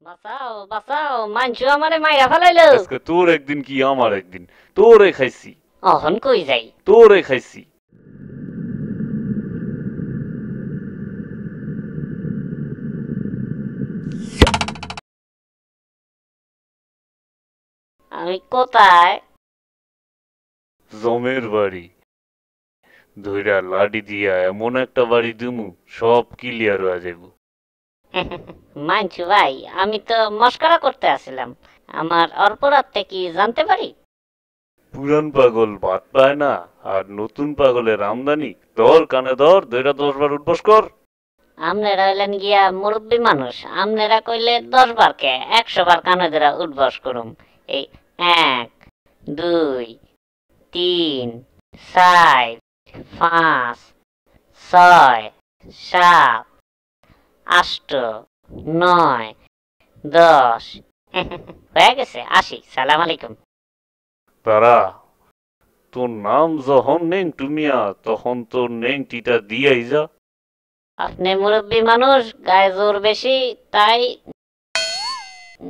বাঁচাও বাঁচাও, মানছু আমারে মাইরা ফেলাইলো। আজকে তোর একদিন কি আমার একদিন, তোরে খাইছি, অহন কই যাই? তোরে খাইছি। আমি কোথায়? জমের বাড়ি ধইরা লাডি দিয়া এমন একটা বাড়ি দিমু সব ক্লিয়ার হয়ে যাইব। মানছু ভাই, আমি তো মস্করা করতে আসছিলাম। আমার অপরাধটা কি জানতে পারি? পুরান পাগল ভাত পায় না আর নতুন পাগলের আমদানি। ধর কানে ধর, ধইরা 10 বার উঠবস কর। আমনেরা হইলেন গিয়া মুরব্বী মানুষ, আমনেরা কইলে 10 বার কে 100 বার কানে ধরা উঠবস করুম। এই 1 2 3 4 5 6 7 8 9 10 হয়ে গেছে, আসি। সালাম আলাইকুম। তারা তোর নাম যখন নেংটু মিয়া, তখন তোর নেংটিটা দিয়াই যা। আপনি মুরব্বী মানুষ, গায়ে জোর বেশি, তাই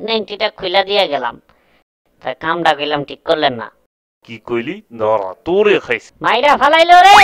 নেংটিটা খুইলা দিয়ে গেলাম। তাই কামটা কইলাম ঠিক করলেন না। কি কইলি? ধরা তোরে খাইছি। মাইরা ফালাইলো রে।